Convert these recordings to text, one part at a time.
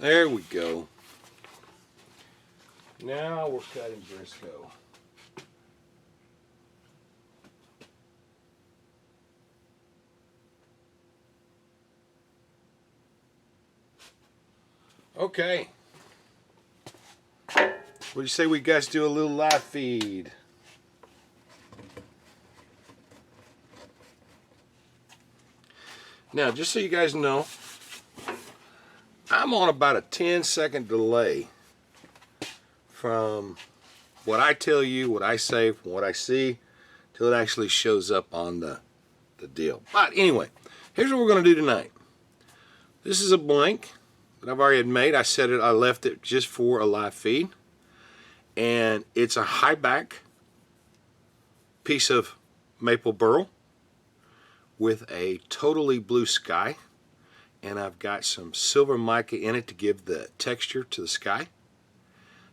There we go. Now we're cutting Briscoe. Okay. What do you say we guys do a little live feed? Now, just so you guys know, I'm on about a 10-second delay from what I tell you, what I say, from what I see, till it actually shows up on the deal. But anyway, here's what we're going to do tonight. This is a blank that I've already had made. I left it just for a live feed. And it's a high back piece of maple burl with a totally blue sky, and I've got some silver mica in it to give the texture to the sky.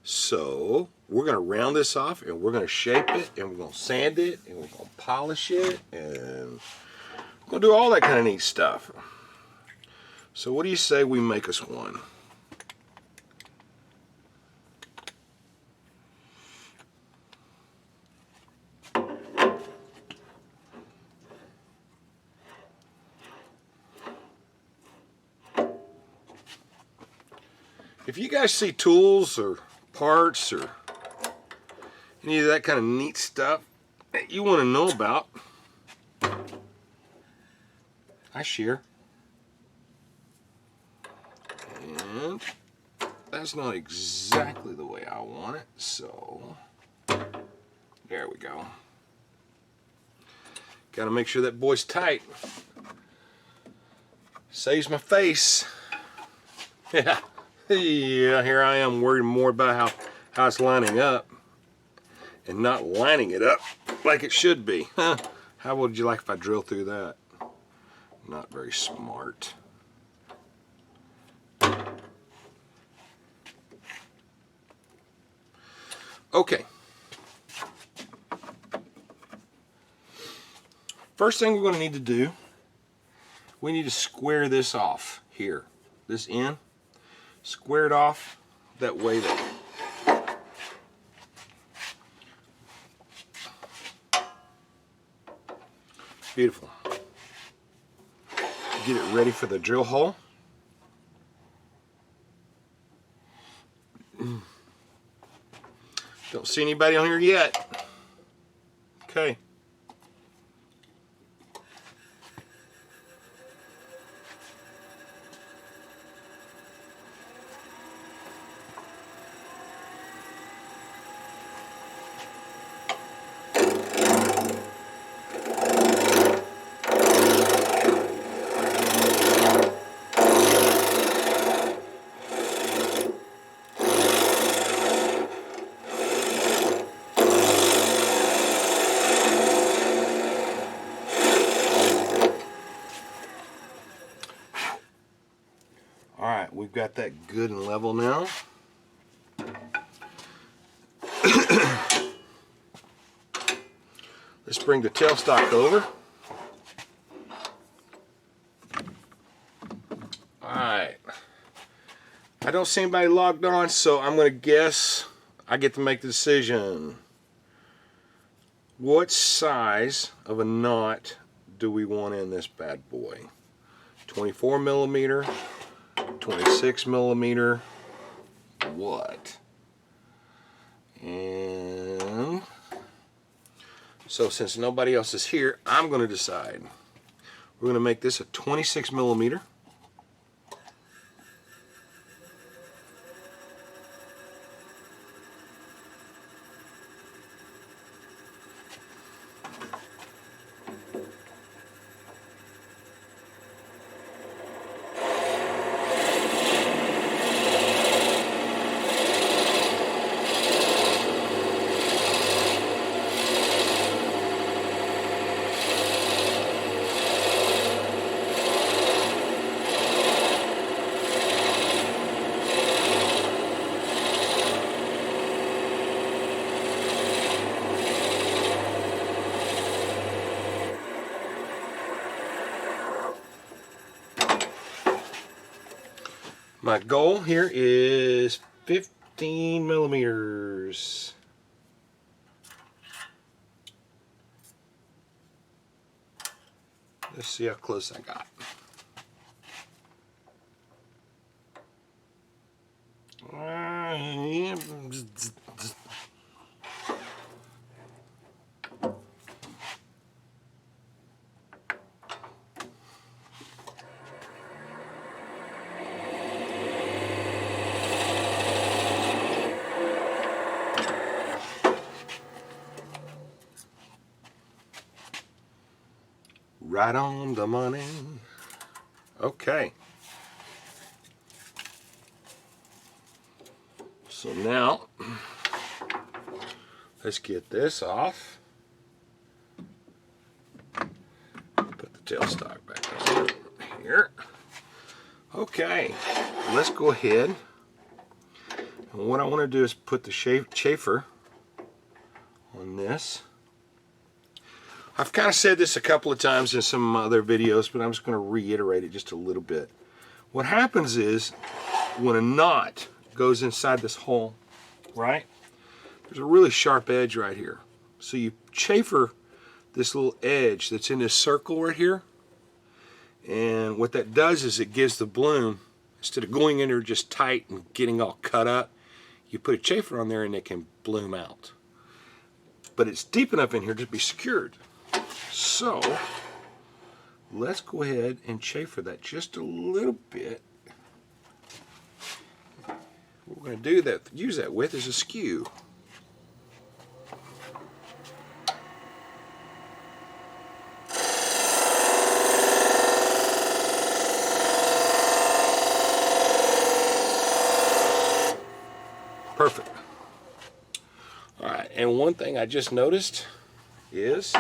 So we're going to round this off, and we're going to shape it, and we're going to sand it, and we're going to polish it, and we're going to do all that kind of neat stuff. So what do you say we make us one? If you guys see tools or parts or any of that kind of neat stuff that you want to know about, I share. And that's not exactly the way I want it, so there we go. Got to make sure that boy's tight. Saves my face. Yeah. Yeah, here I am worried more about how it's lining up and not lining it up like it should be. Huh. How would you like if I drill through that? Not very smart. Okay. First thing we're going to need to do, we need to square this off here. This end. Square it off that way there. Beautiful. Get it ready for the drill hole. Don't see anybody on here yet. Okay. Alright, we've got that good and level now. Let's bring the tailstock over. Alright. I don't see anybody logged on, so I'm going to guess I get to make the decision. What size of a knot do we want in this bad boy? 24 millimeter? 26 millimeter, what? And so since nobody else is here, I'm going to decide. We're going to make this a 26 millimeter. My goal here is 15 millimeters. Let's see how close I got. Yeah. Right on the money. Okay. So now, let's get this off. Put the tailstock back in here. Okay, let's go ahead. And what I want to do is put the chafer on this. I've kind of said this a couple of times in some other videos, but I'm just going to reiterate it just a little bit. What happens is when a knot goes inside this hole, right, there's a really sharp edge right here. So you chafer this little edge that's in this circle right here, and what that does is it gives the bloom, instead of going in there just tight and getting all cut up, you put a chafer on there and it can bloom out. But it's deep enough in here to be secured. So let's go ahead and chafer that just a little bit. What we're going to do that, use that with is a skew. Perfect. All right, and one thing I just noticed is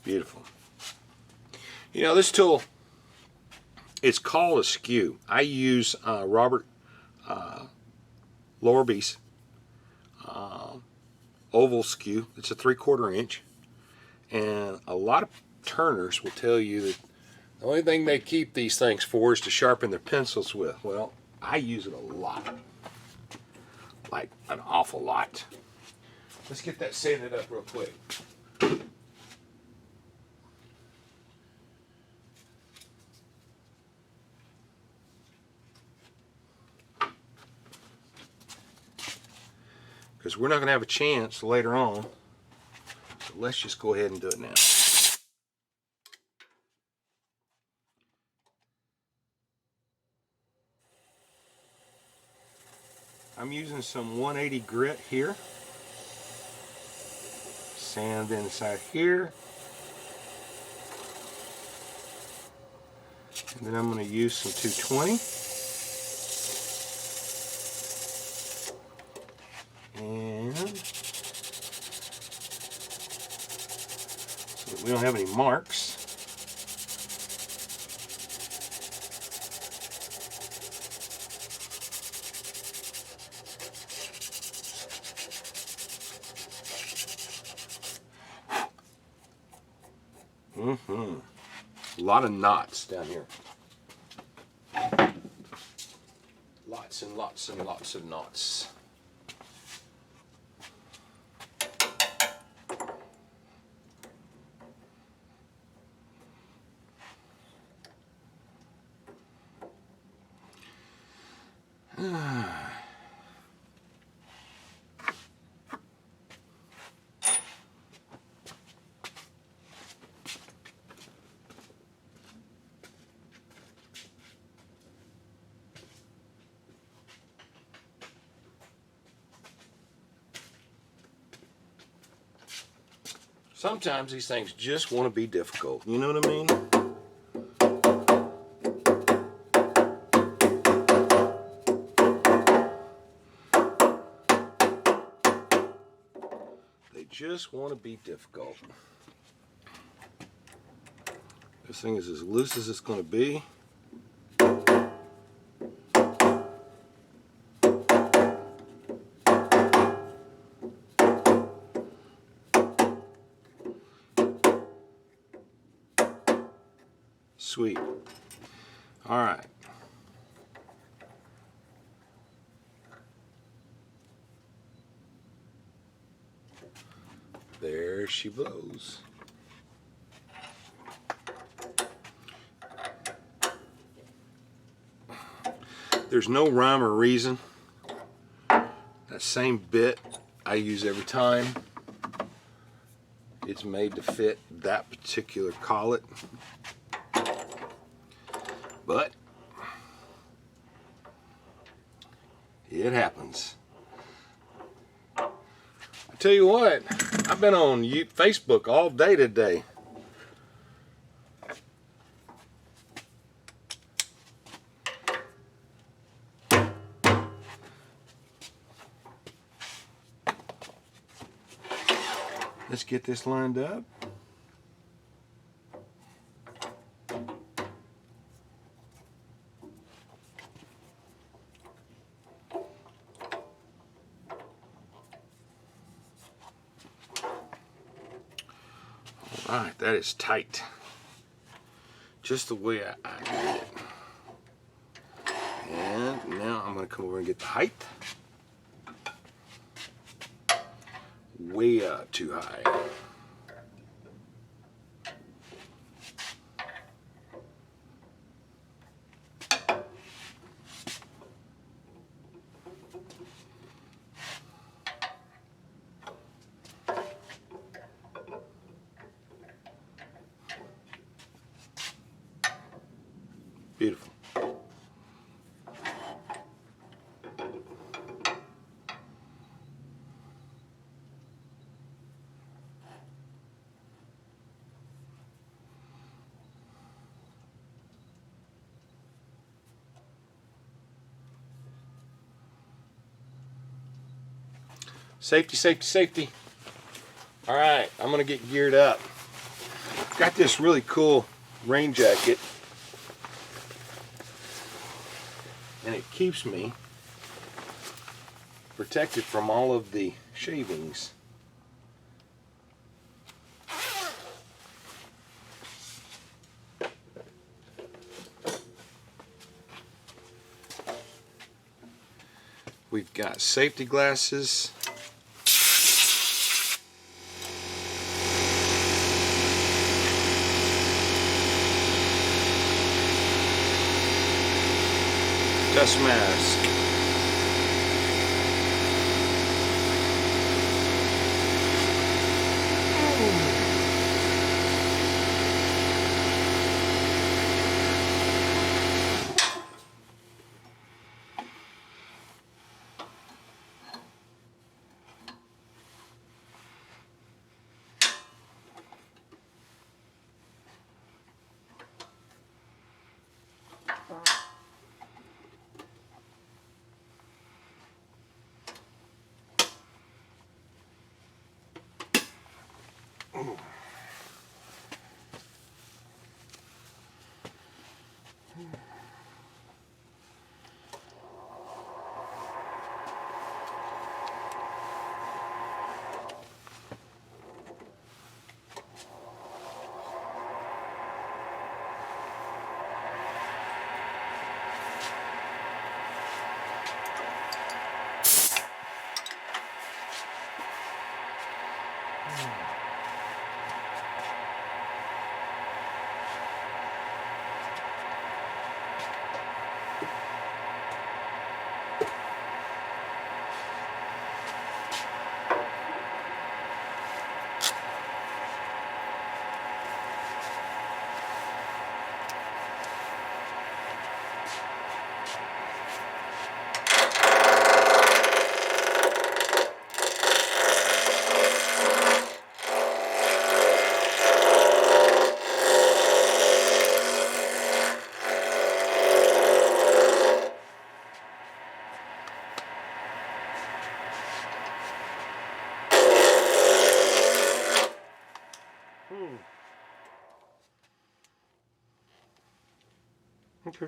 beautiful. You know, this tool, it's called a skew. I use Robert Lorby's oval skew. It's a 3/4 inch. And a lot of turners will tell you that the only thing they keep these things for is to sharpen their pencils with. Well, I use it a lot. Like an awful lot. Let's get that sanded up real quick. Because we're not going to have a chance later on. So let's just go ahead and do it now. I'm using some 180 grit here. Sand inside here. And then I'm going to use some 220. And so that we don't have any marks. A lot of knots down here. Lots and lots and lots of knots. Sometimes these things just want to be difficult. You know what I mean? just want to be difficult. This thing is as loose as it's going to be. Sweet. All right. There she blows. There's no rhyme or reason. That same bit I use every time. It's made to fit that particular collet. But it happens. I tell you what, I've been on Facebook all day today. Let's get this lined up. All right, that is tight. Just the way I need it. And now I'm going to come over and get the height. Way up too high. Beautiful. Safety, safety, safety. All right, I'm gonna get geared up. Got this really cool rain jacket, and it keeps me protected from all of the shavings. We've got safety glasses. Dust mask. Okay.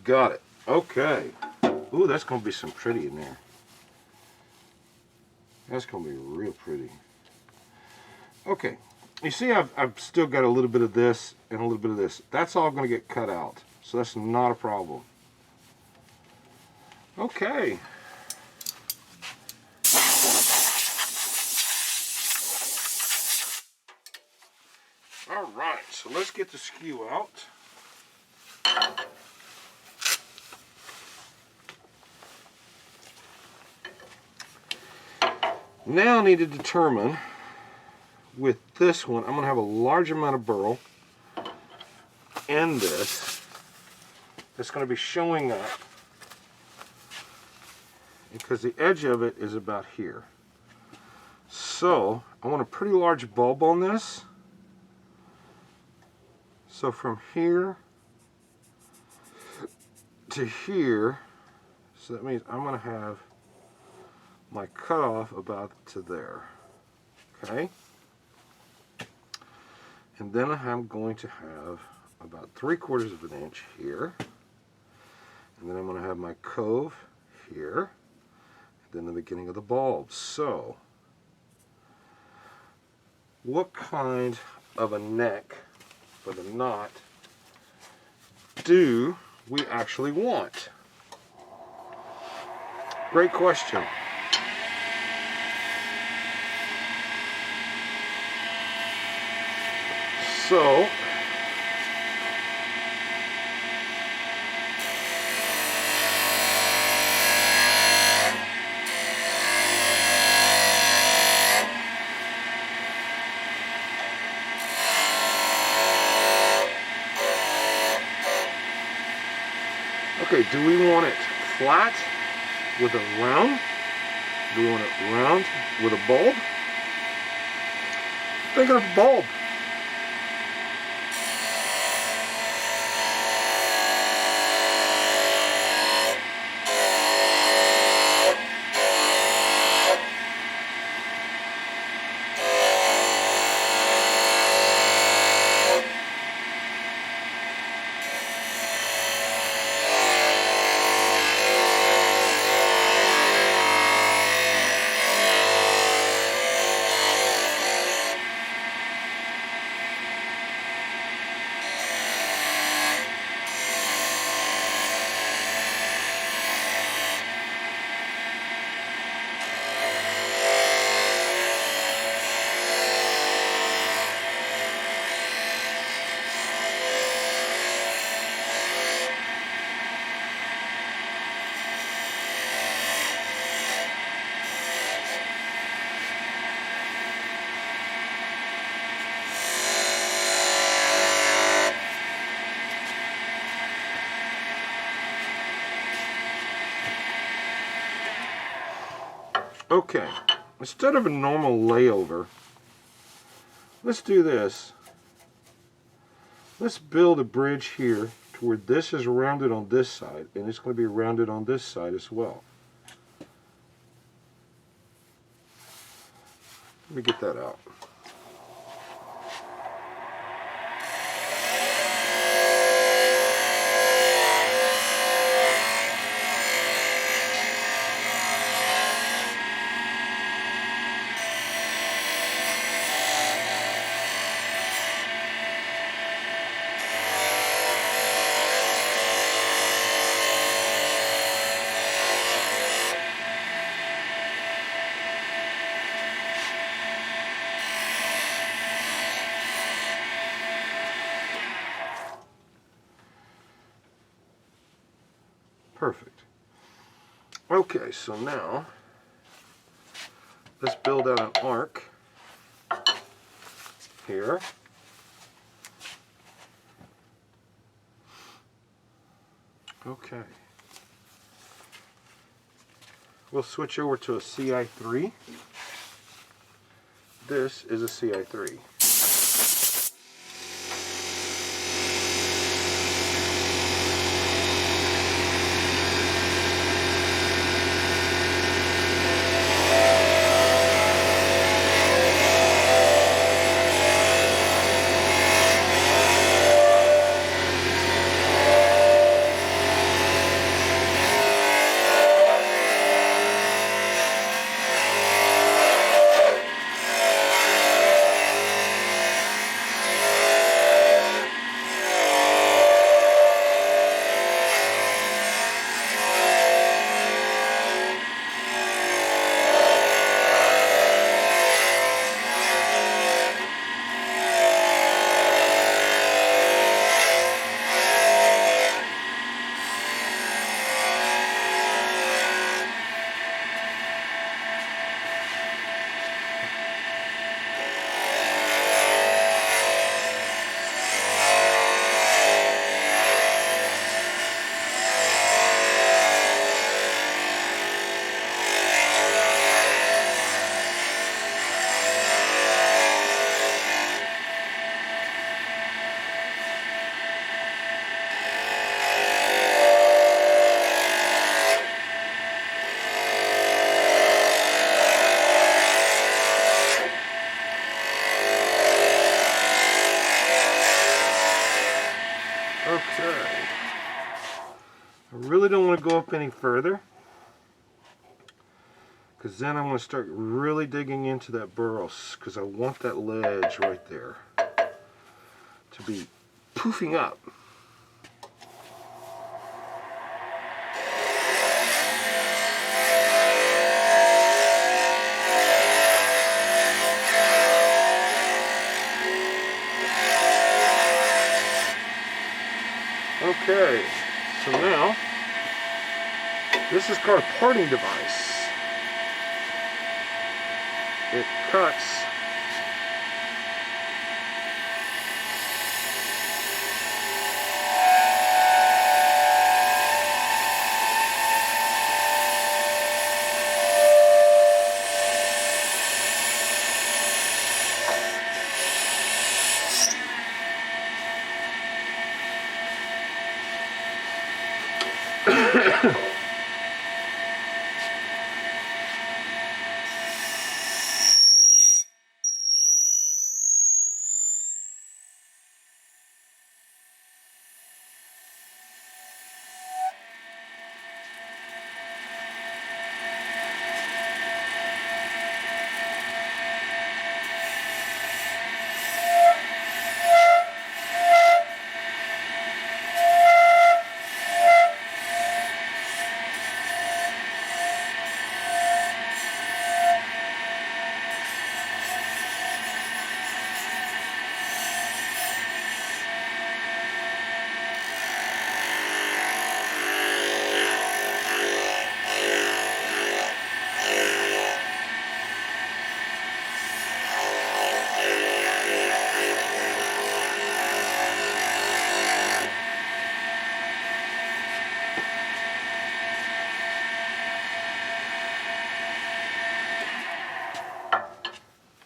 Got it. Okay. Ooh, that's going to be some pretty in there. That's going to be real pretty. Okay. You see, I've still got a little bit of this and a little bit of this. That's all going to get cut out. So that's not a problem. Okay. All right. So let's get the skew out. Now I need to determine, with this one, I'm going to have a large amount of burl in this that's going to be showing up because the edge of it is about here. So I want a pretty large bulb on this. So from here to here, so that means I'm going to have my cutoff about to there. Okay? And then I'm going to have about 3/4 of an inch here. And then I'm going to have my cove here, and then the beginning of the bulb. So, what kind of a neck for the knot do we actually want? Great question. So, okay, do we want it flat with a round? Do we want it round with a bulb? Thinking of a bulb. Okay, instead of a normal layover, let's do this. Let's build a bridge here to where this is rounded on this side, and it's going to be rounded on this side as well. Let me get that out. Perfect. Okay, so now let's build out an arc here. Okay. We'll switch over to a CI3. This is a CI3. up any further, because then I'm going to start really digging into that burrow, because I want that ledge right there to be poofing up. Okay, so now this is called a parting device. It cuts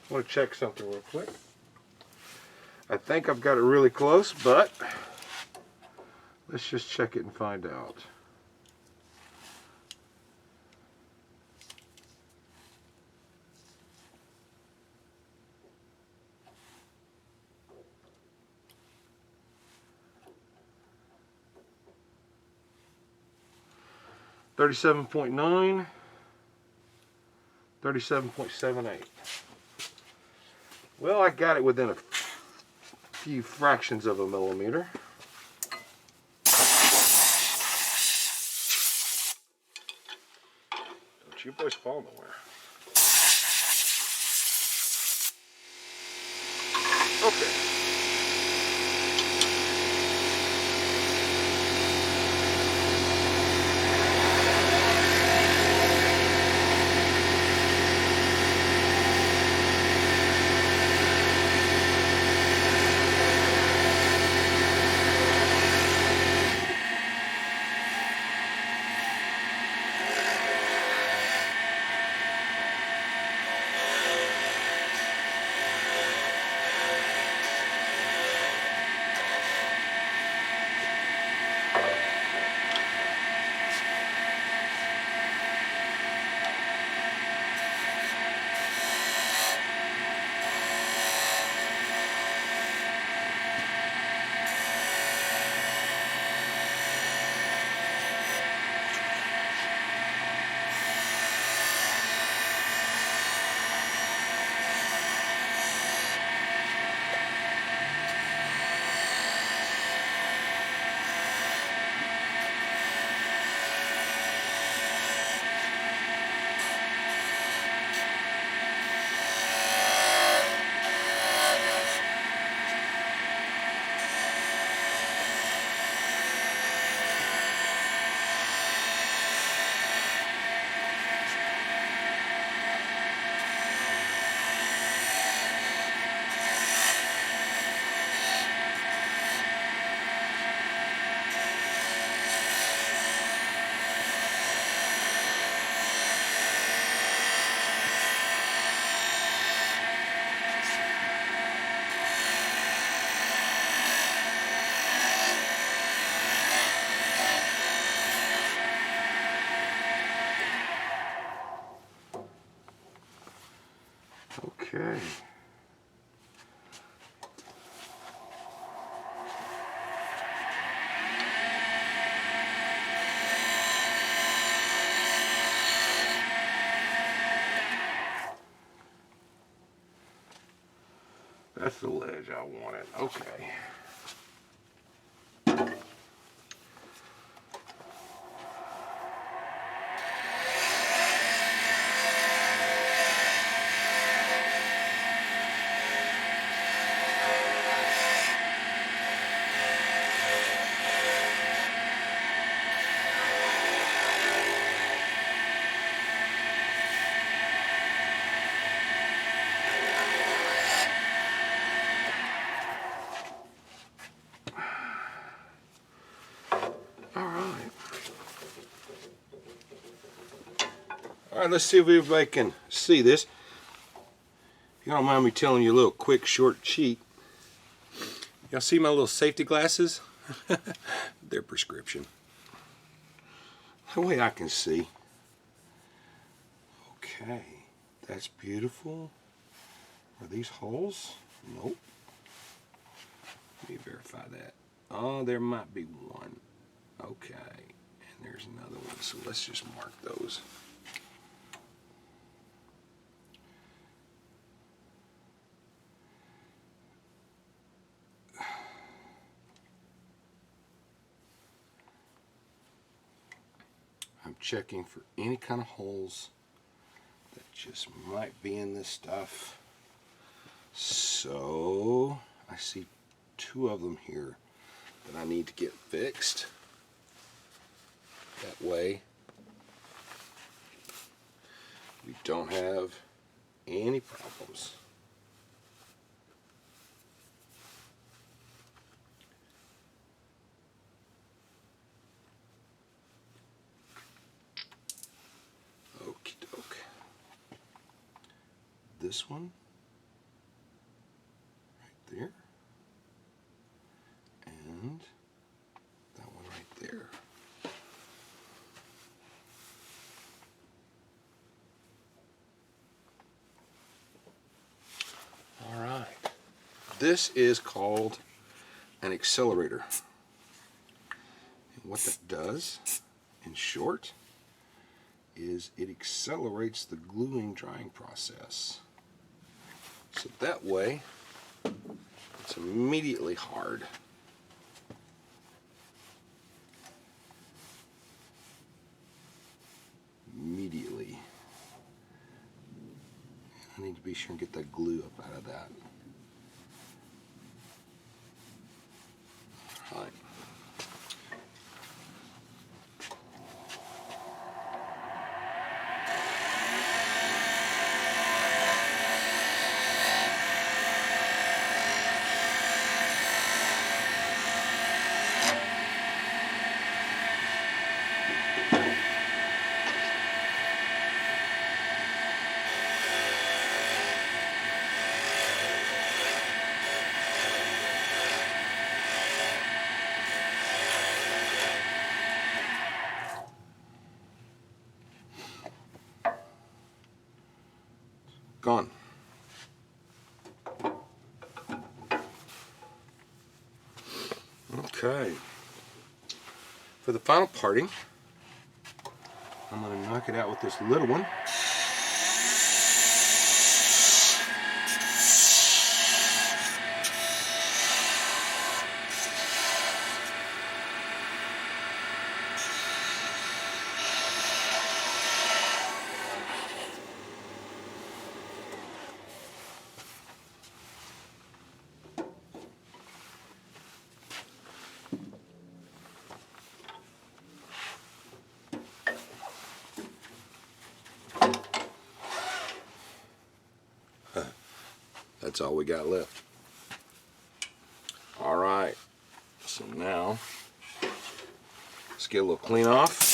I want to check something real quick. I think I've got it really close, but let's just check it and find out. .9, 37.78. Well, I got it within a few fractions of a millimeter. Don't you boys fall nowhere. Okay. the ledge I wanted. Okay. All right, let's see if everybody can see this. If you don't mind me telling you a little quick short cheat. Y'all see my little safety glasses? They're prescription. The way I can see. Okay, that's beautiful. Are these holes? Nope. Let me verify that. Oh, there might be one. Okay, and there's another one. So let's just mark those. I'm checking for any kind of holes that just might be in this stuff. So I see 2 of them here that I need to get fixed. That way we don't have any problems. Okie doke. This one right there, and that one right there. All right. This is called an accelerator. And what that does, in short, is it accelerates the gluing drying process. So that way, it's immediately hard. Immediately. I need to be sure and get that glue up out of that. All right. Gone. Okay. For the final parting, I'm going to knock it out with this little one. That's all we got left. All right, so now let's get a little clean off.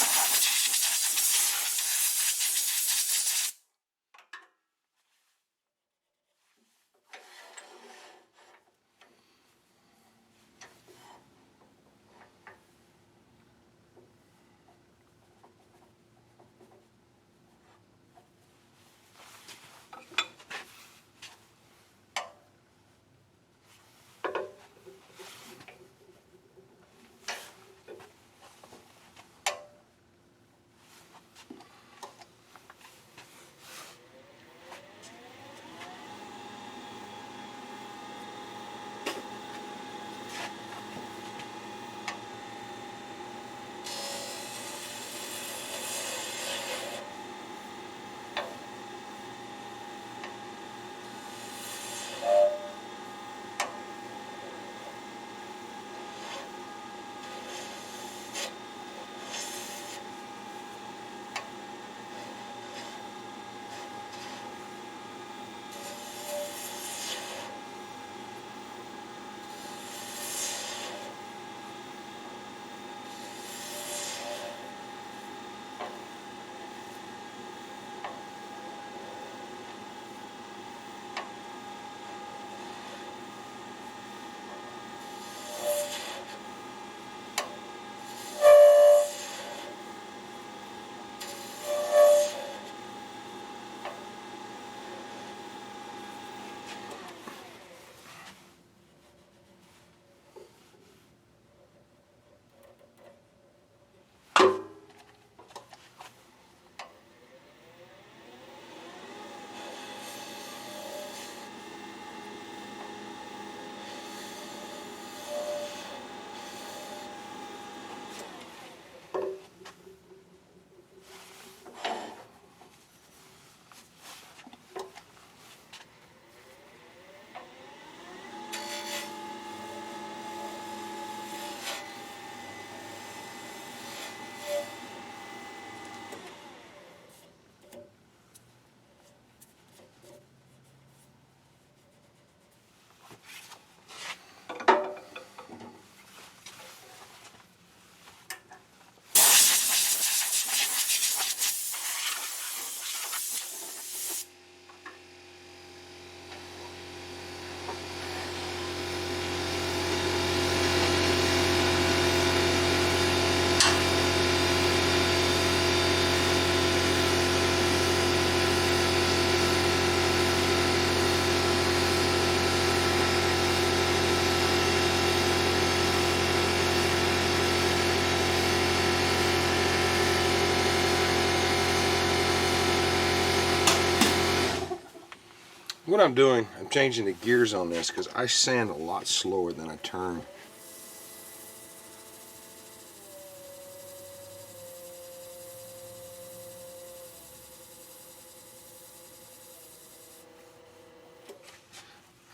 What I'm doing, I'm changing the gears on this because I sand a lot slower than I turn.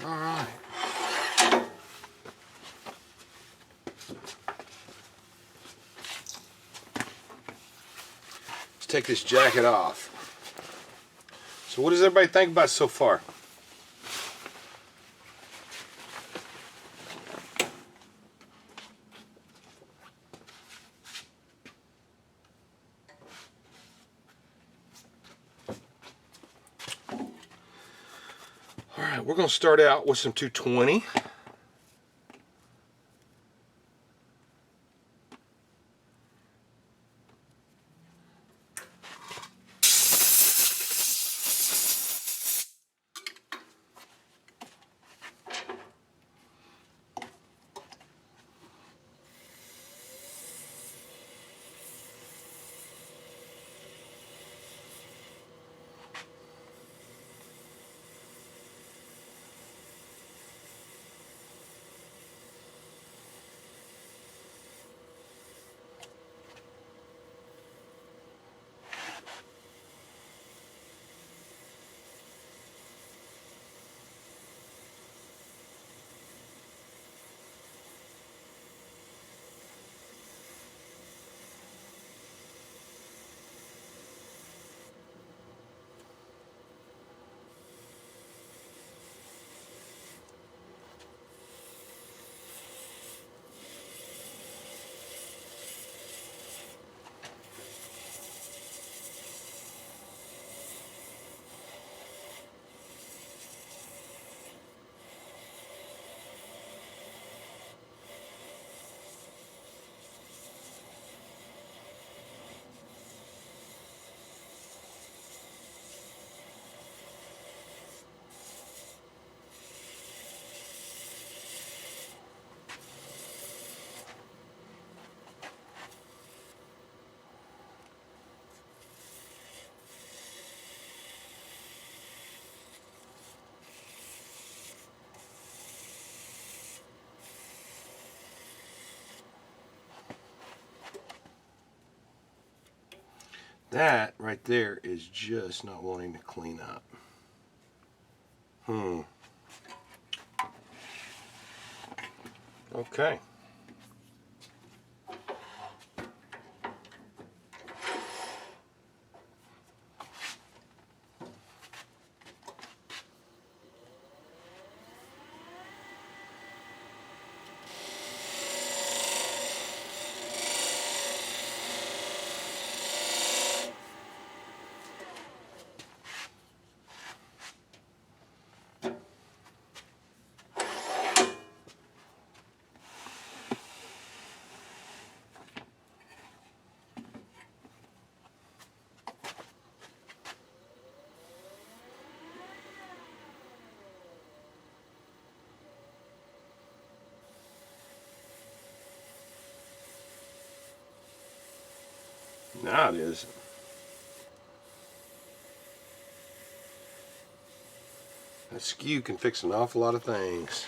All right. Let's take this jacket off. So what does everybody think about so far? All right, we're going to start out with some 220. That right there is just not wanting to clean up. Okay. Now it is. That skew can fix an awful lot of things.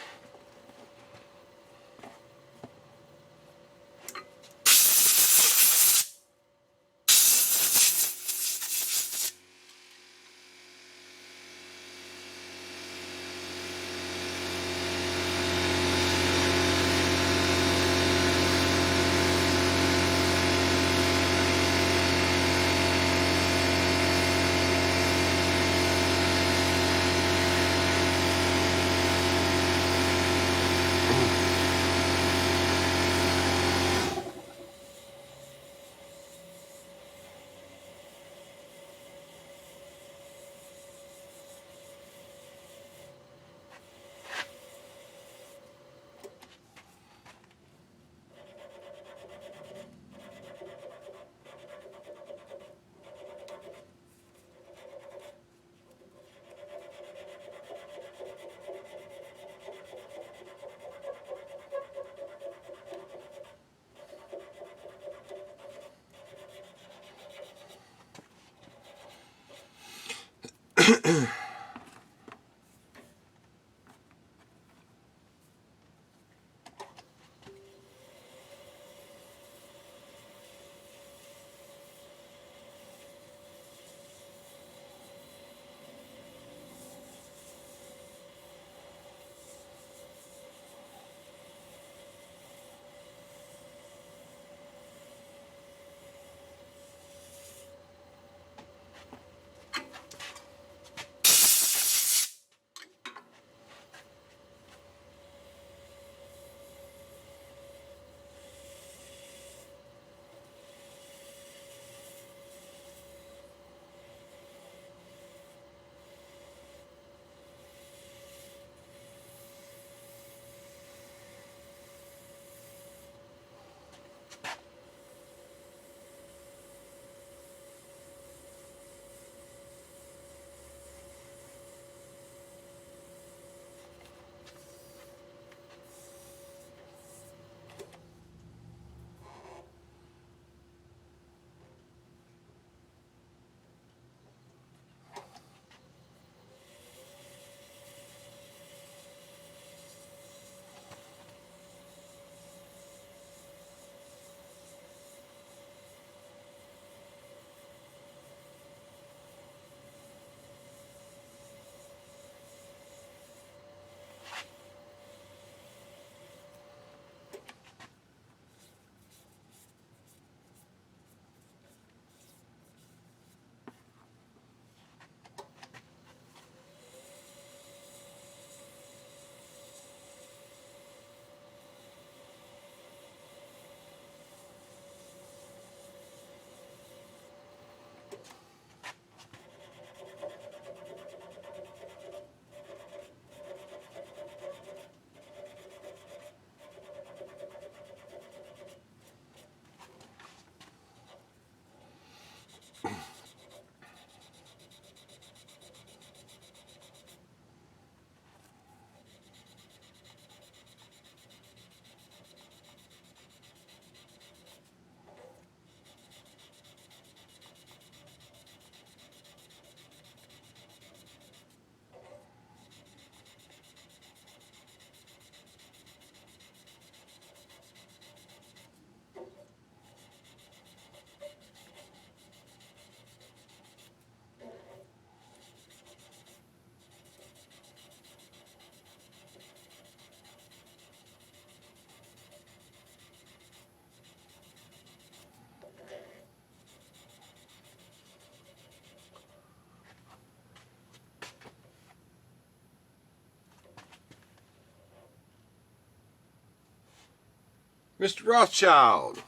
Mr. Rothschild,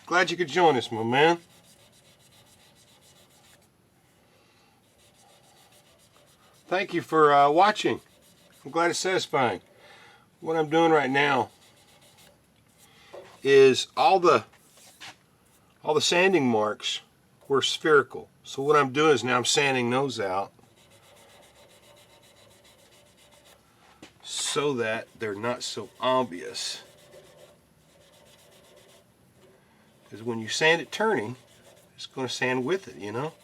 glad you could join us, my man. Thank you for watching. I'm glad it's satisfying. What I'm doing right now is all the sanding marks were spherical. So what I'm doing is now I'm sanding those out so that they're not so obvious. Because when you sand it turning, it's going to sand with it, you know?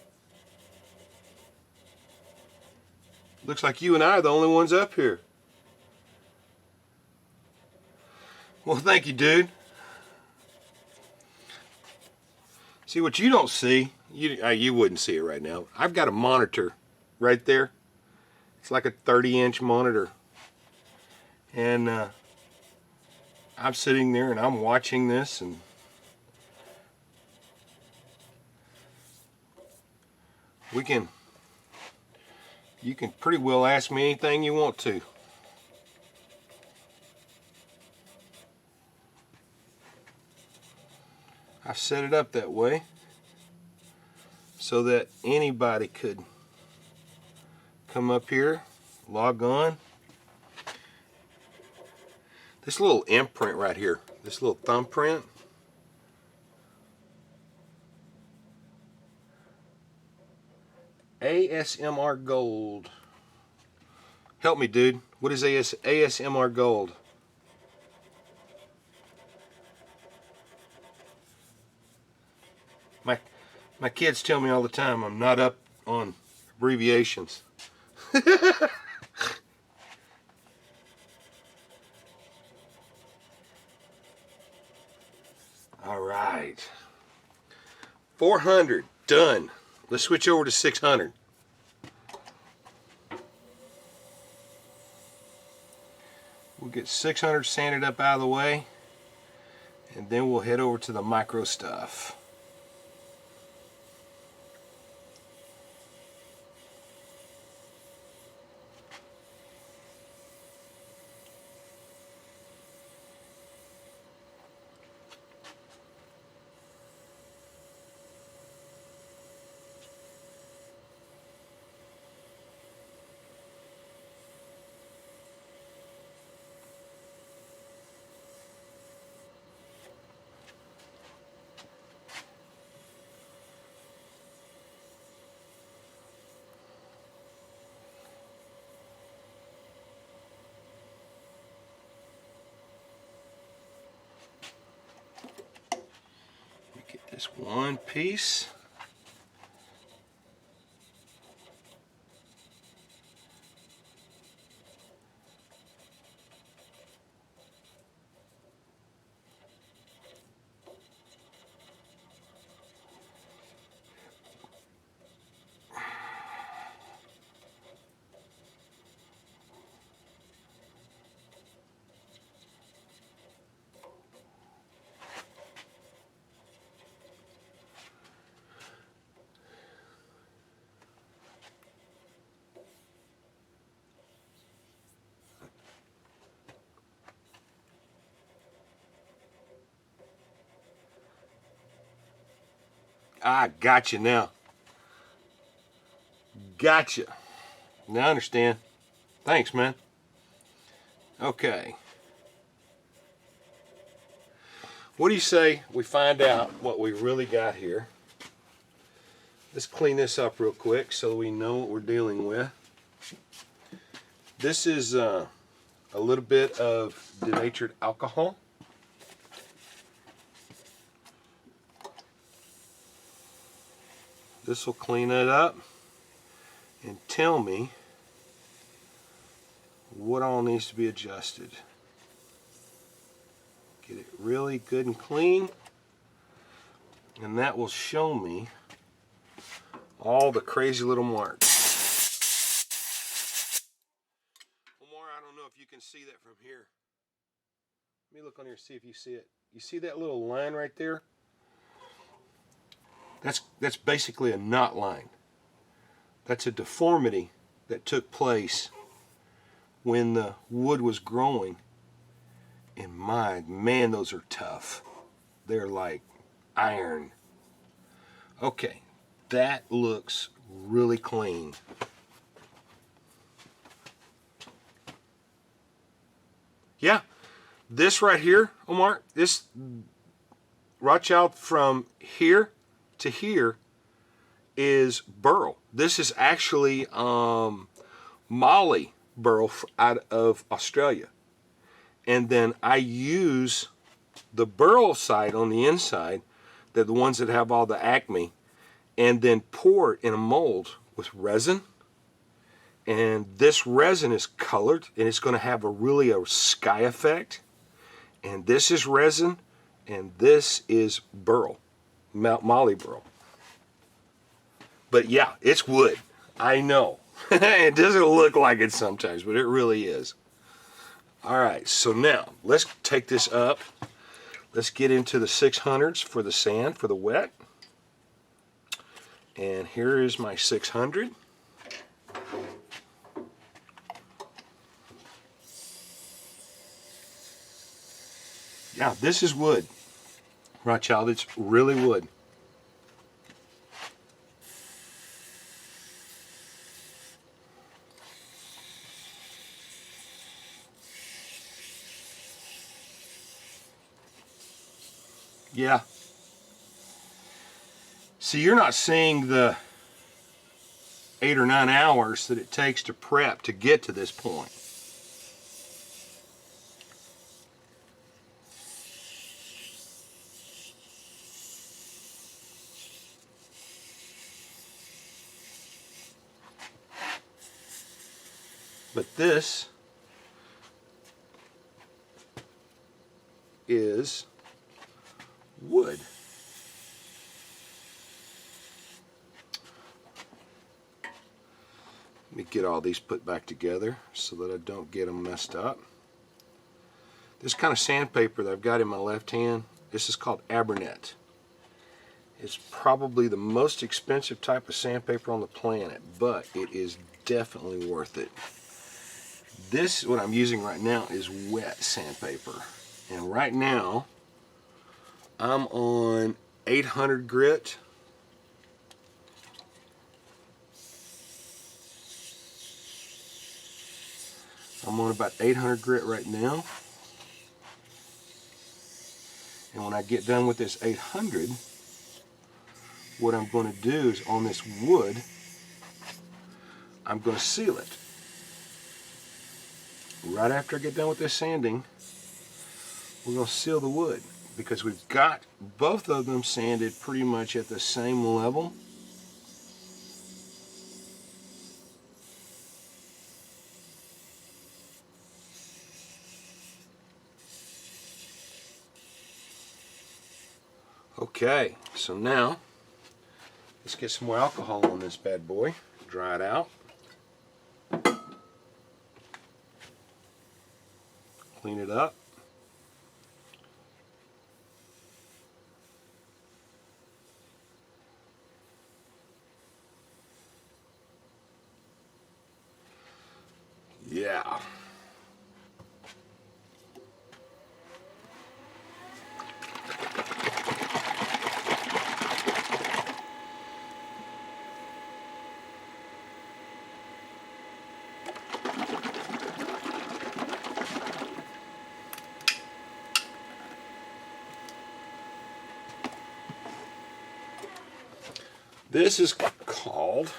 Looks like you and I are the only ones up here. Well, thank you, dude. See, what you don't see, you wouldn't see it right now. I've got a monitor right there. It's like a 30-inch monitor. And I'm sitting there and I'm watching this, and you can pretty well ask me anything you want to. I set it up that way so that anybody could come up here, log on. This little imprint right here, this little thumbprint, ASMR Gold. Help me, dude. What is ASMR Gold? My kids tell me all the time I'm not up on abbreviations. All right. 400, done. Let's switch over to 600. We'll get 600 sanded up out of the way, and then we'll head over to the micro stuff. This one piece. I gotcha now. Gotcha. Now I understand. Thanks, man. Okay. What do you say we find out what we really got here? Let's clean this up real quick so we know what we're dealing with. This is a little bit of denatured alcohol. This will clean it up and tell me what all needs to be adjusted. Get it really good and clean, and that will show me all the crazy little marks. Omar, I don't know if you can see that from here. Let me look on here, see if you see it. You see that little line right there? That's basically a knot line. That's a deformity that took place when the wood was growing And man, those are tough. They're like iron. Okay, that looks really clean. Yeah, this right here, Omar, this Rothschild from here to here is burl. This is actually Molly burl out of Australia. And then I use the burl side on the inside, they're the ones that have all the acme, and then pour it in a mold with resin. And this resin is colored, and it's going to have a sky effect. And this is resin, and this is burl, Molly burl. But yeah, it's wood. I know. It doesn't look like it sometimes, but it really is. All right, so now let's take this up. Let's get into the 600s for the sand, for the wet. And here is my 600. Yeah, this is wood, Rothschild. It's really wood. Yeah. See, you're not seeing the 8 or 9 hours that it takes to prep to get to this point. But this is wood. Let me get all these put back together so that I don't get them messed up. This kind of sandpaper that I've got in my left hand, this is called Abranet. It's probably the most expensive type of sandpaper on the planet, but it is definitely worth it. This, what I'm using right now, is wet sandpaper. And right now, I'm on 800 grit. I'm on about 800 grit right now. And when I get done with this 800, what I'm going to do is on this wood, I'm going to seal it. Right after I get done with this sanding, we're going to seal the wood because we've got both of them sanded pretty much at the same level. Okay, so now let's get some more alcohol on this bad boy, dry it out, clean it up. Yeah. This is called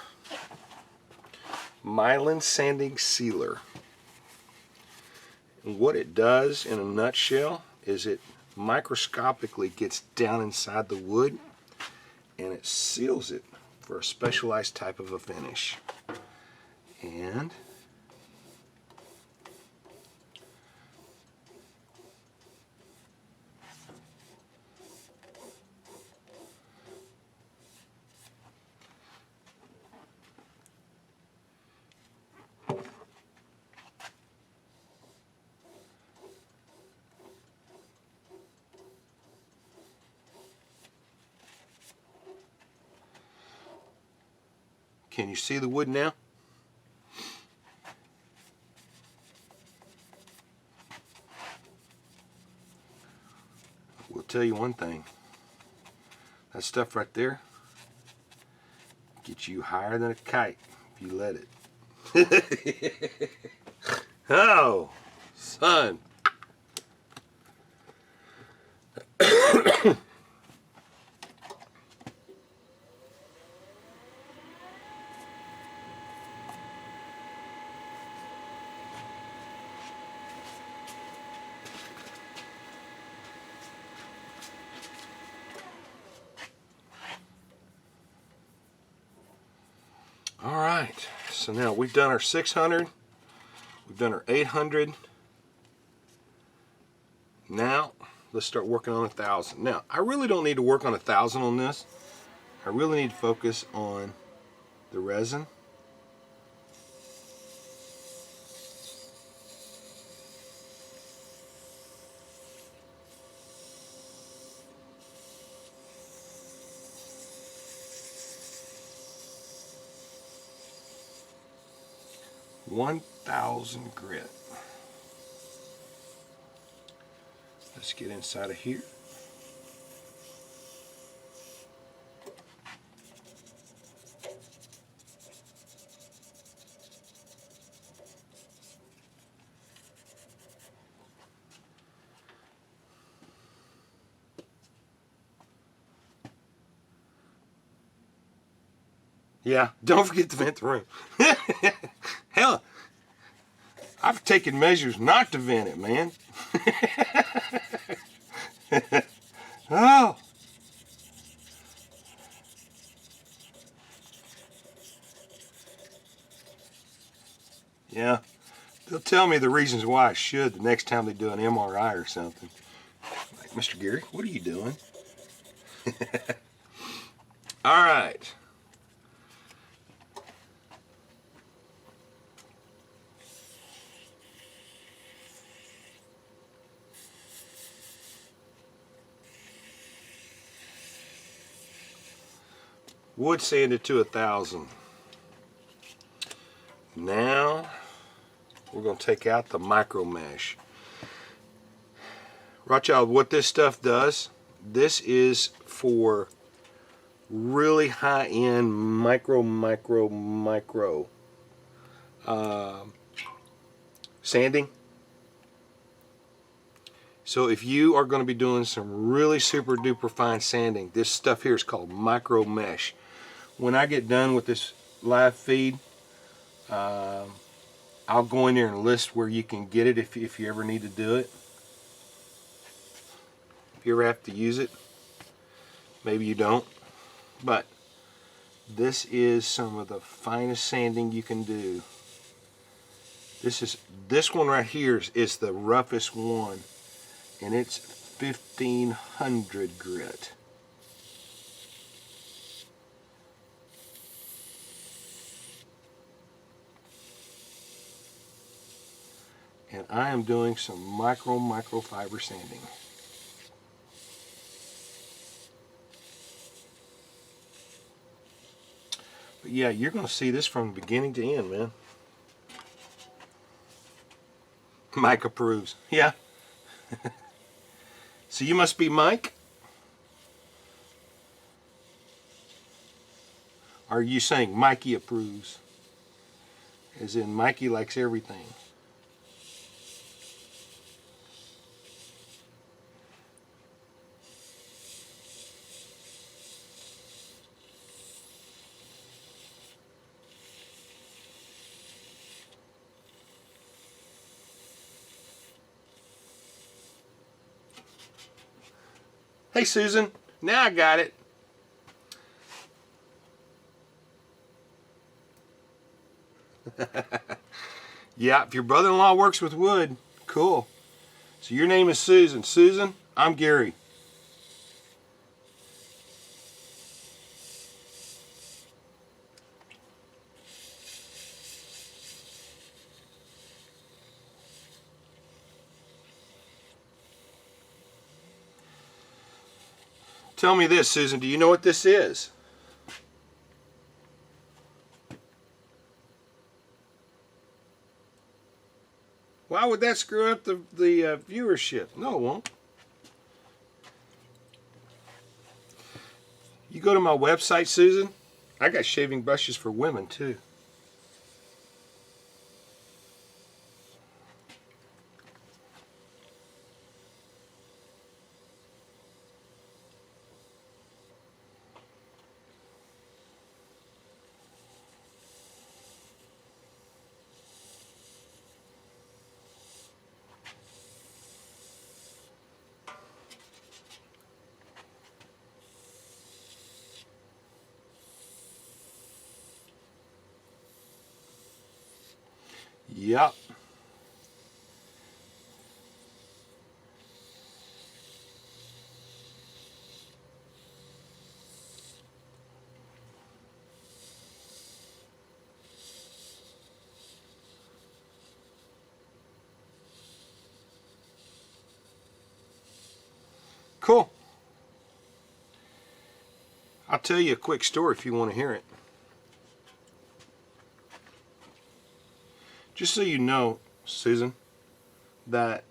Mylan Sanding Sealer. And what it does in a nutshell is it microscopically gets down inside the wood and it seals it for a specialized type of a finish. And can you see the wood now? tell you one thing. That stuff right there gets you higher than a kite if you let it. Oh, son. All right, so now we've done our 600, we've done our 800. Now let's start working on 1,000. Now I really don't need to work on 1,000 on this. I really need to focus on the resin. $1,000 grit. Let's get inside of here. Yeah, don't forget to vent the room. Hell, I've taken measures not to vent it, man. Oh. Yeah, they'll tell me the reasons why I should the next time they do an MRI or something. Like, Mr. Gary, what are you doing? All right. Wood sanded to 1,000. Now we're going to take out the micro mesh. Right, y'all, what this stuff does, this is for really high-end micro sanding. So if you are going to be doing some really super duper fine sanding, this stuff here is called micro mesh. When I get done with this live feed, I'll go in there and list where you can get it if you ever need to do it. If you ever have to use it, maybe you don't. But this is some of the finest sanding you can do. This one right here is the roughest one, and it's 1,500 grit. And I am doing some microfiber sanding. But yeah, you're going to see this from beginning to end, man. Mike approves. Yeah. So you must be Mike? Or are you saying Mikey approves? As in Mikey likes everything. Hey Susan, now I got it. Yeah, if your brother-in-law works with wood, cool. So your name is Susan. Susan, I'm Gary. Tell me this, Susan, do you know what this is? Why would that screw up the viewership? No, it won't. You go to my website, Susan, I got shaving brushes for women too. Yep. Cool. I'll tell you a quick story if you want to hear it. Just so you know, Susan, that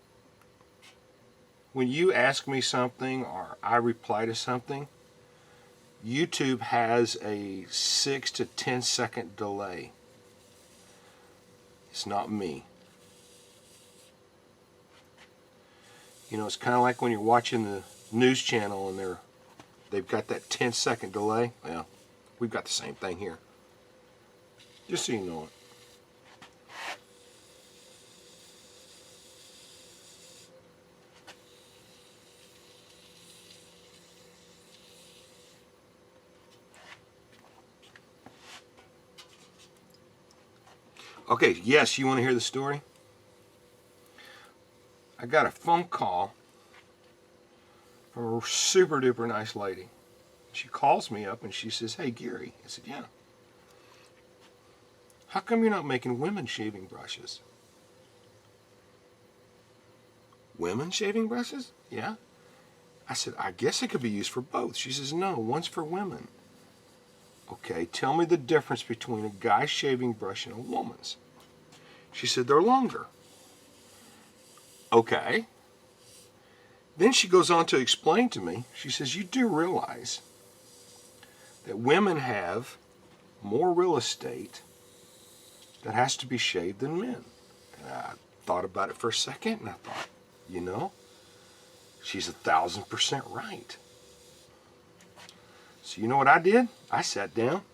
when you ask me something or I reply to something, YouTube has a 6 to 10 second delay. It's not me. You know, it's kind of like when you're watching the news channel and they've got that 10-second delay. Well, we've got the same thing here. Just so you know it. Okay, yes, you want to hear the story? I got a phone call from a super duper nice lady. She calls me up and she says, "Hey, Gary." I said, "Yeah." "How come you're not making women shaving brushes?" "Women shaving brushes?" "Yeah." I said, "I guess it could be used for both." She says, "No, one's for women." "Okay, tell me the difference between a guy's shaving brush and a woman's." She said, "They're longer." Okay. Then she goes on to explain to me, she says, "You do realize that women have more real estate that has to be shaved than men?" And I thought about it for a second and I thought, you know, she's 1,000% right. So you know what I did? I sat down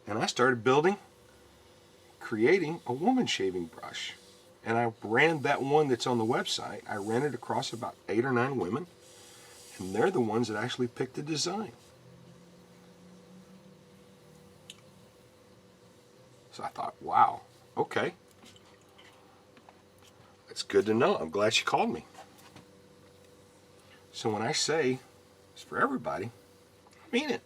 and I started creating a woman shaving brush. And I ran that one that's on the website. I ran it across about 8 or 9 women, and they're the ones that actually picked the design. So I thought, wow, okay. That's good to know. I'm glad she called me. So when I say it's for everybody, I mean it.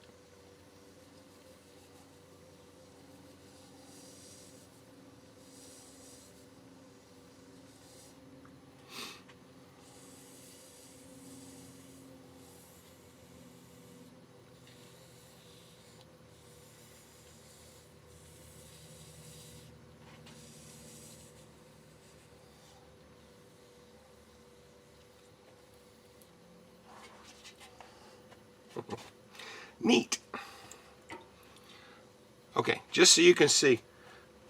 Neat. Okay, just so you can see,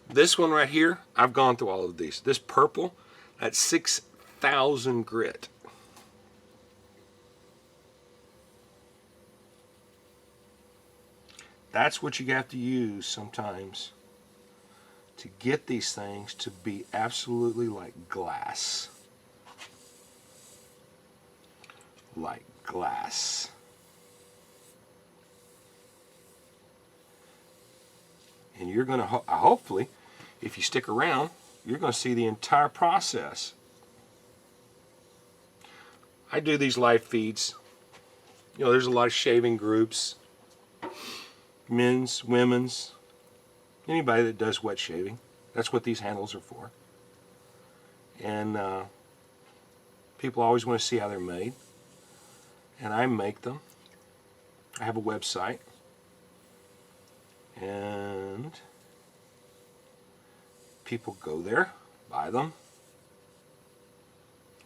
this one right here, I've gone through all of these. This purple, that's 6,000 grit. That's what you have to use sometimes to get these things to be absolutely like glass. Like glass. And you're going to, hopefully, if you stick around, you're going to see the entire process. I do these live feeds. You know, there's a lot of shaving groups, men's, women's, anybody that does wet shaving. That's what these handles are for. And people always want to see how they're made. And I make them. I have a website. And people go there, buy them,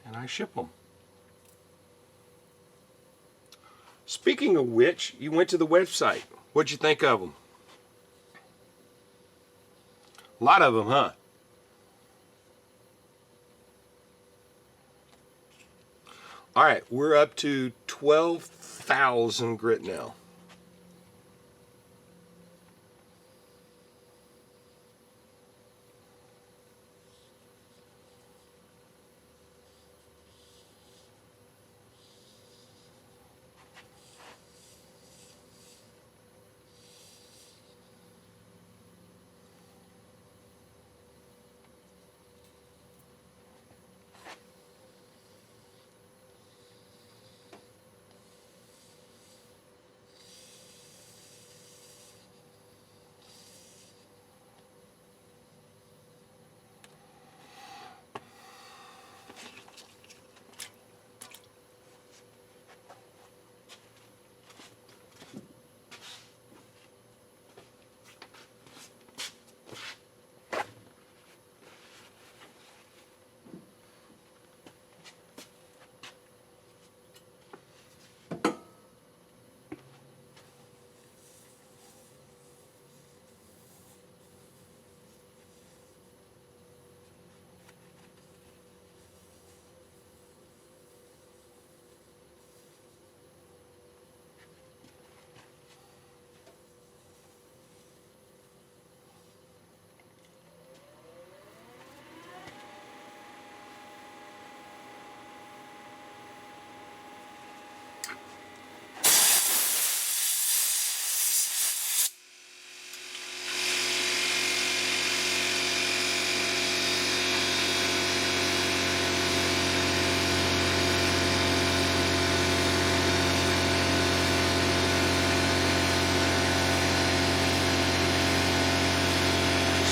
and I ship them. Speaking of which, you went to the website. What'd you think of them? A lot of them, huh? All right, we're up to 12,000 grit now.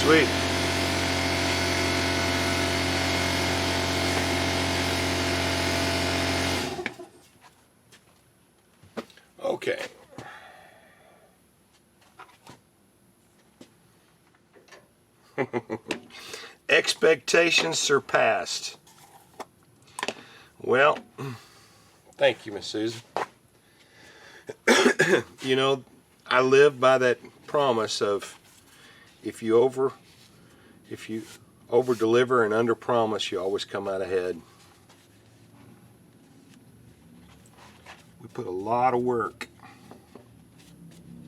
Sweet. Okay. Expectations surpassed. Well, thank you, Miss Susan. You know, I live by that promise of if you over deliver and under promise, you always come out ahead. We put a lot of work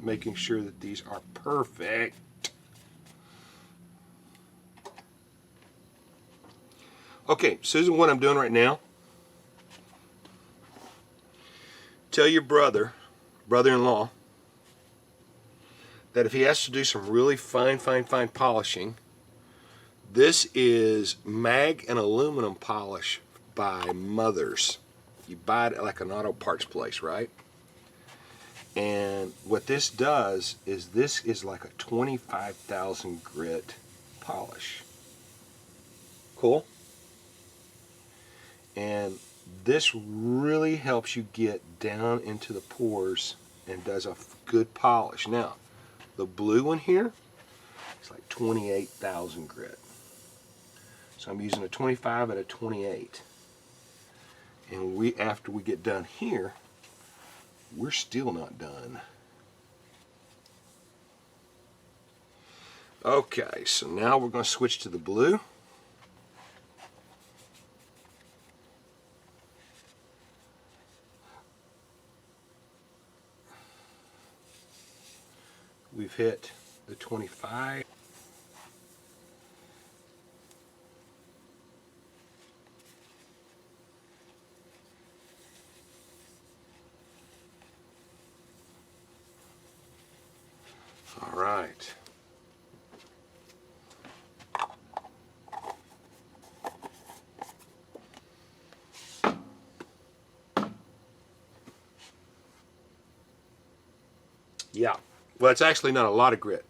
making sure that these are perfect. Okay, Susan, what I'm doing right now, tell your brother-in-law, that if he has to do some really fine polishing, this is mag and aluminum polish by Mothers. You buy it at like an auto parts place, right? And what this does is this is like a 25,000 grit polish. Cool? And this really helps you get down into the pores and does a good polish. Now, the blue one here is like 28,000 grit. So I'm using a 25 and a 28. And after we get done here, we're still not done. Okay, so now we're going to switch to the blue. We've hit the 25. All right. Yeah. Well, it's actually not a lot of grit.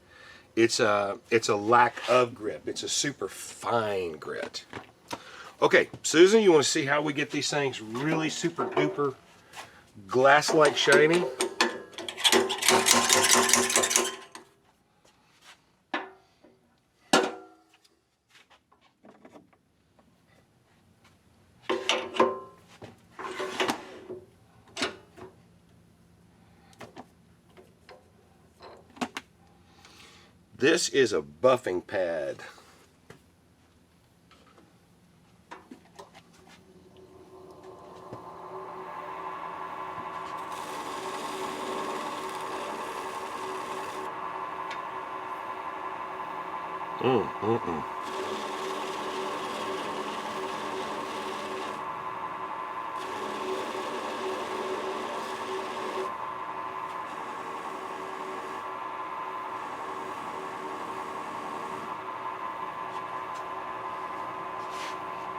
It's a lack of grip. It's a super fine grit. Okay, Susan, you want to see how we get these things really super duper glass-like shiny? This is a buffing pad.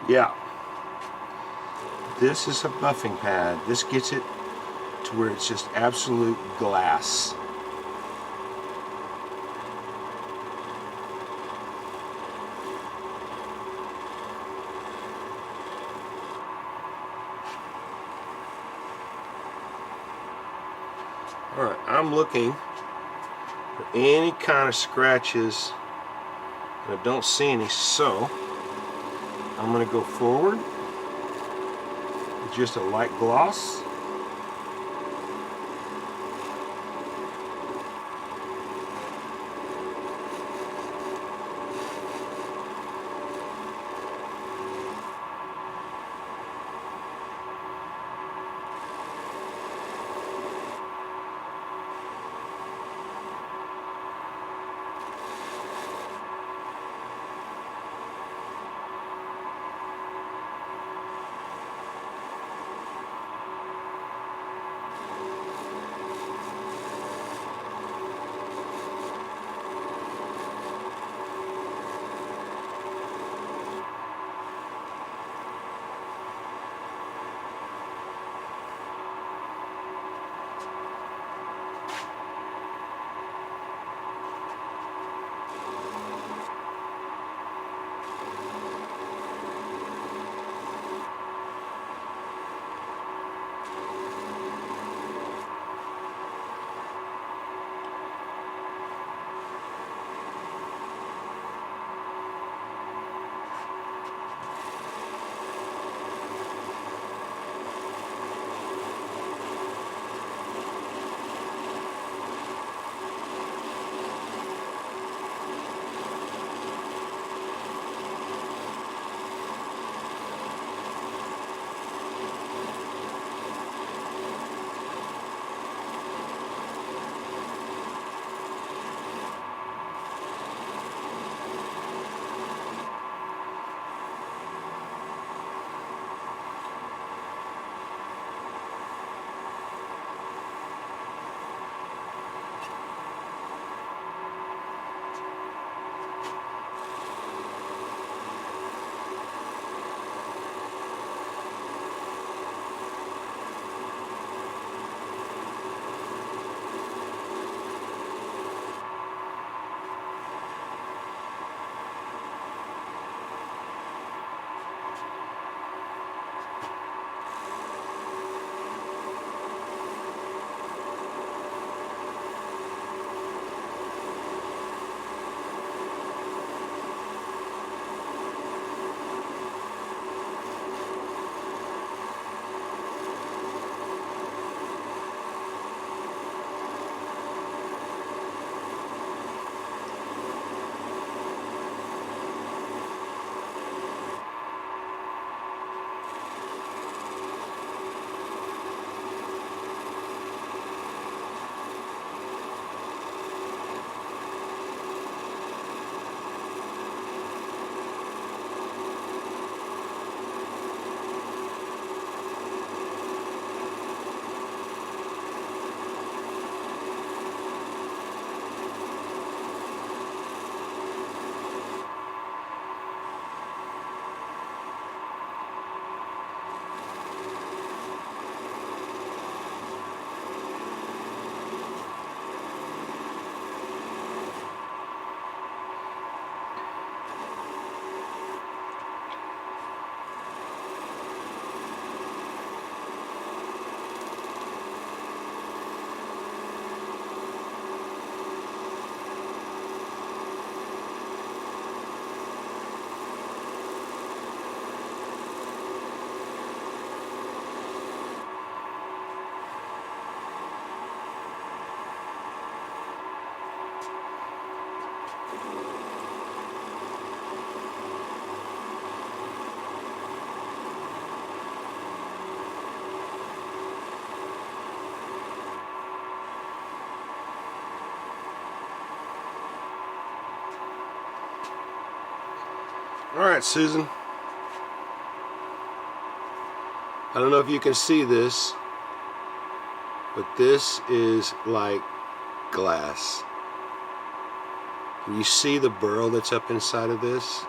Yeah, this is a buffing pad. This gets it to where it's just absolute glass. All right, I'm looking for any kind of scratches, and I don't see any, so I'm going to go forward with just a light gloss. All right, Susan. I don't know if you can see this, but this is like glass. Can you see the burl that's up inside of this?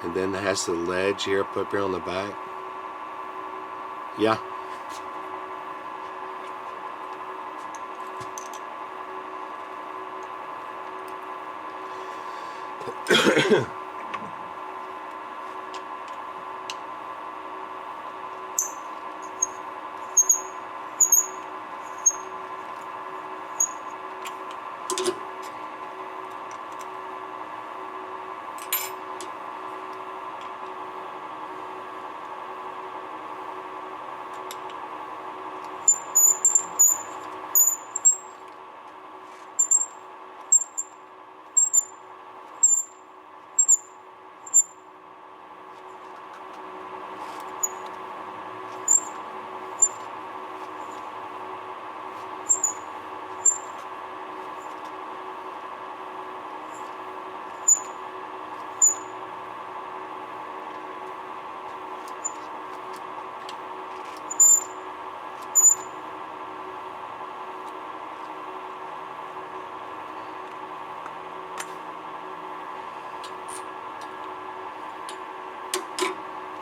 And then it has the ledge here up here on the back. Yeah.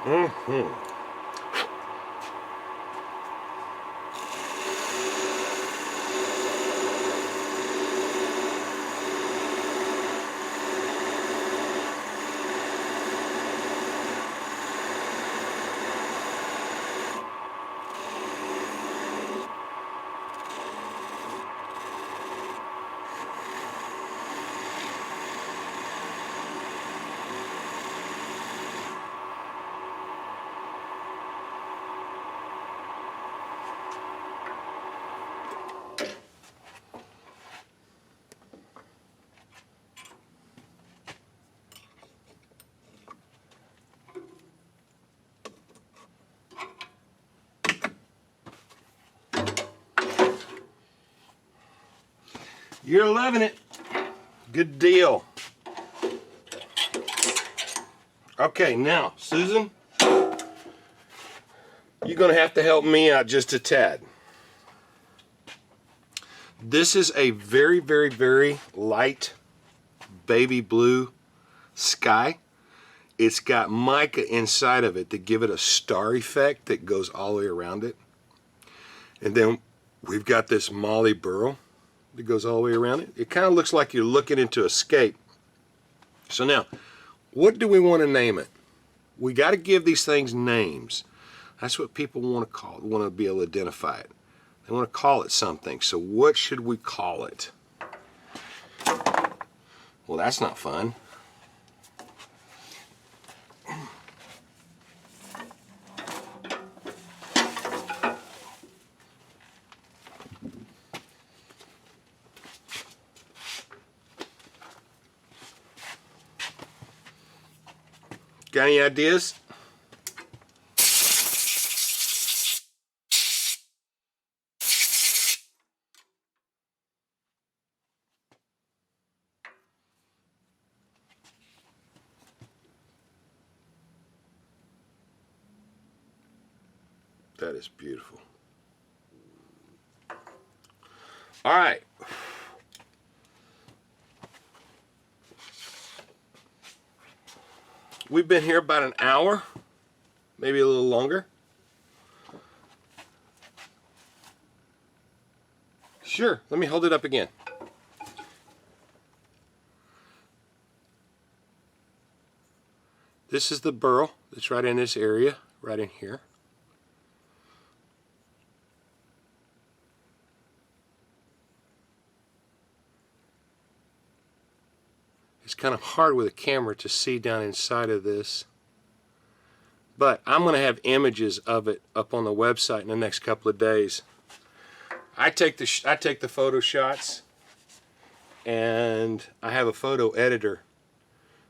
Mm-hmm. You're loving it. Good deal. Okay, now, Susan, you're going to have to help me out just a tad. This is a very, very, very light baby blue sky. It's got mica inside of it to give it a star effect that goes all the way around it. And then we've got this Molly burl that goes all the way around it. It kind of looks like you're looking into a scape. So now, what do we want to name it? We got to give these things names. That's what people want to call it, want to be able to identify it. They want to call it something. So what should we call it? Well, that's not fun. Got any ideas? That is beautiful. All right. We've been here about an hour, maybe a little longer. Sure, let me hold it up again. This is the burl that's right in this area, right in here. It's kind of hard with a camera to see down inside of this, but I'm going to have images of it up on the website in the next couple of days. I take the photo shots, And I have a photo editor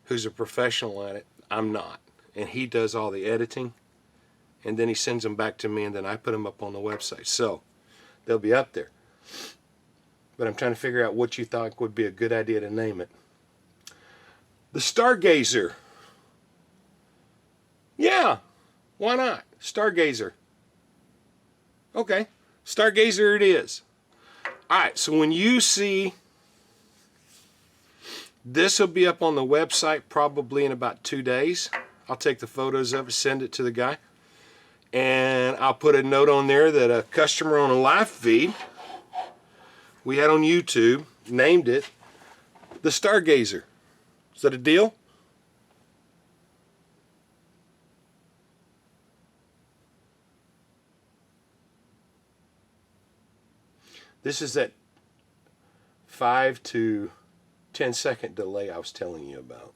who's a professional at it. I'm not. And he does all the editing. And then he sends them back to me, and then I put them up on the website. So they'll be up there. But I'm trying to figure out what you thought would be a good idea to name it. The Stargazer. Yeah, why not? Stargazer. Okay, Stargazer it is. All right, so when you see, this will be up on the website probably in about 2 days. I'll take the photos of it, send it to the guy. And I'll put a note on there that a customer on a live feed we had on YouTube named it the Stargazer. Is that a deal? This is that 5 to 10 second delay I was telling you about.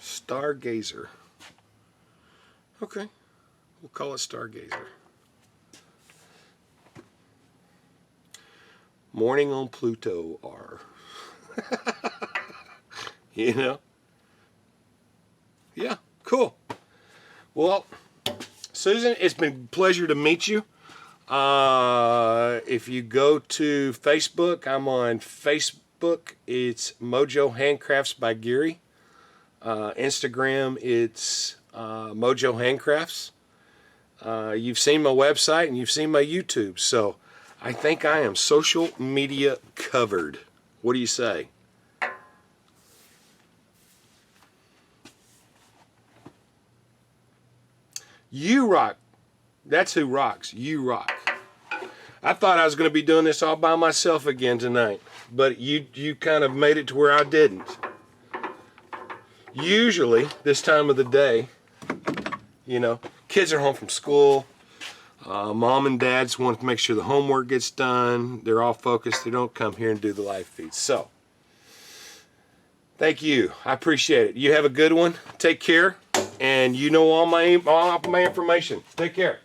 Stargazer. Okay, we'll call it Stargazer. Morning on Pluto R. You know? Yeah, cool. Well, Susan, it's been a pleasure to meet you. If you go to Facebook, I'm on Facebook. It's Mojo Handcrafts by Gary. Instagram, it's Mojo Handcrafts. You've seen my website and you've seen my YouTube. So I think I am social media covered. What do you say? You rock. That's who rocks. You rock. I thought I was going to be doing this all by myself again tonight, but you kind of made it to where I didn't. Usually, this time of the day, you know, kids are home from school. Mom and dads want to make sure the homework gets done. They're all focused. They don't come here and do the live feed. So, thank you. I appreciate it. You have a good one. Take care. And you know all my information. Take care.